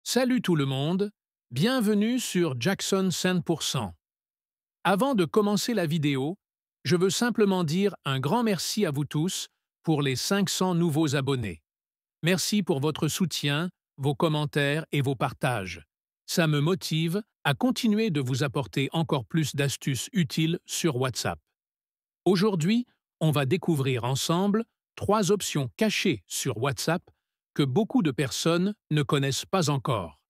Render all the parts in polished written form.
Salut tout le monde, bienvenue sur Jackson 100%. Avant de commencer la vidéo, je veux simplement dire un grand merci à vous tous pour les 500 nouveaux abonnés. Merci pour votre soutien, vos commentaires et vos partages. Ça me motive à continuer de vous apporter encore plus d'astuces utiles sur WhatsApp. Aujourd'hui, on va découvrir ensemble 3 options cachées sur WhatsApp que beaucoup de personnes ne connaissent pas encore.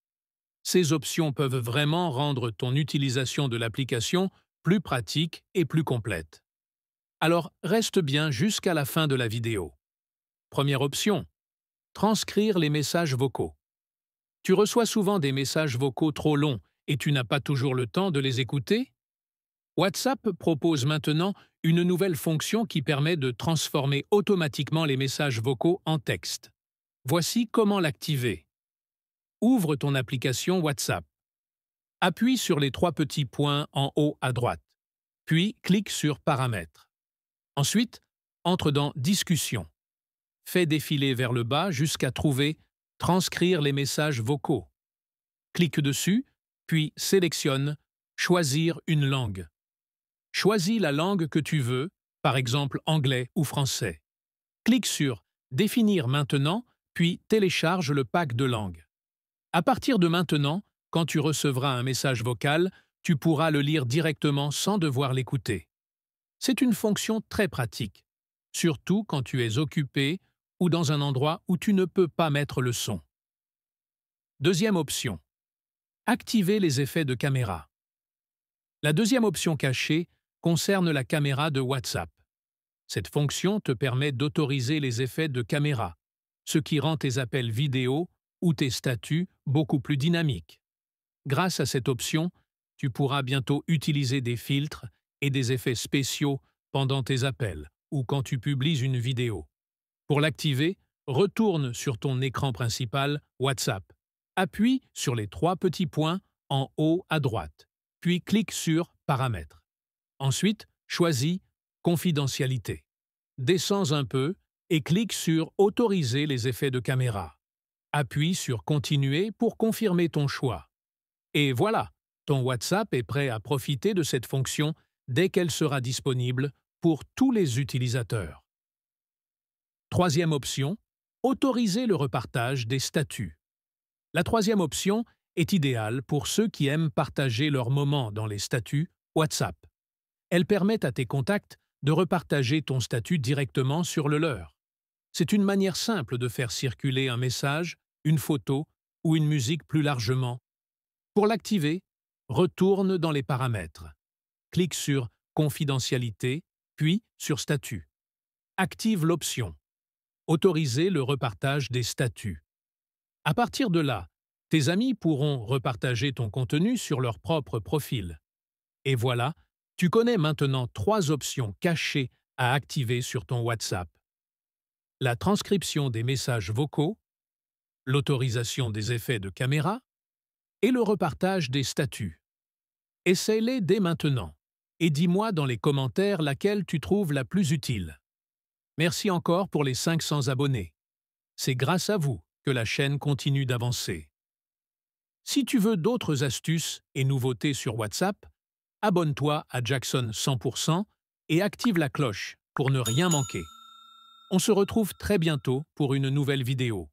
Ces options peuvent vraiment rendre ton utilisation de l'application plus pratique et plus complète. Alors reste bien jusqu'à la fin de la vidéo. Première option, transcrire les messages vocaux. Tu reçois souvent des messages vocaux trop longs et tu n'as pas toujours le temps de les écouter? WhatsApp propose maintenant une nouvelle fonction qui permet de transformer automatiquement les messages vocaux en texte. Voici comment l'activer. Ouvre ton application WhatsApp. Appuie sur les 3 petits points en haut à droite, puis clique sur Paramètres. Ensuite, entre dans Discussion. Fais défiler vers le bas jusqu'à trouver Transcrire les messages vocaux. Clique dessus, puis sélectionne Choisir une langue. Choisis la langue que tu veux, par exemple anglais ou français. Clique sur Définir maintenant, puis télécharge le pack de langues. À partir de maintenant, quand tu recevras un message vocal, tu pourras le lire directement sans devoir l'écouter. C'est une fonction très pratique, surtout quand tu es occupé ou dans un endroit où tu ne peux pas mettre le son. Deuxième option. Activer les effets de caméra. La deuxième option cachée concerne la caméra de WhatsApp. Cette fonction te permet d'autoriser les effets de caméra, ce qui rend tes appels vidéo ou tes statuts beaucoup plus dynamiques. Grâce à cette option, tu pourras bientôt utiliser des filtres et des effets spéciaux pendant tes appels ou quand tu publies une vidéo. Pour l'activer, retourne sur ton écran principal WhatsApp. Appuie sur les 3 petits points en haut à droite, puis clique sur Paramètres. Ensuite, choisis Confidentialité. Descends un peu et clique sur Autoriser les effets de caméra. Appuie sur Continuer pour confirmer ton choix. Et voilà, ton WhatsApp est prêt à profiter de cette fonction dès qu'elle sera disponible pour tous les utilisateurs. Troisième option, autoriser le repartage des statuts. La troisième option est idéale pour ceux qui aiment partager leurs moments dans les statuts WhatsApp. Elle permet à tes contacts de repartager ton statut directement sur le leur. C'est une manière simple de faire circuler un message, une photo ou une musique plus largement. Pour l'activer, retourne dans les paramètres. Clique sur Confidentialité, puis sur Statut. Active l'option Autoriser le repartage des statuts. À partir de là, tes amis pourront repartager ton contenu sur leur propre profil. Et voilà, tu connais maintenant 3 options cachées à activer sur ton WhatsApp. La transcription des messages vocaux, l'autorisation des effets de caméra et le repartage des statuts. Essaie-les dès maintenant et dis-moi dans les commentaires laquelle tu trouves la plus utile. Merci encore pour les 500 abonnés. C'est grâce à vous que la chaîne continue d'avancer. Si tu veux d'autres astuces et nouveautés sur WhatsApp, abonne-toi à Jackson 100% et active la cloche pour ne rien manquer. On se retrouve très bientôt pour une nouvelle vidéo.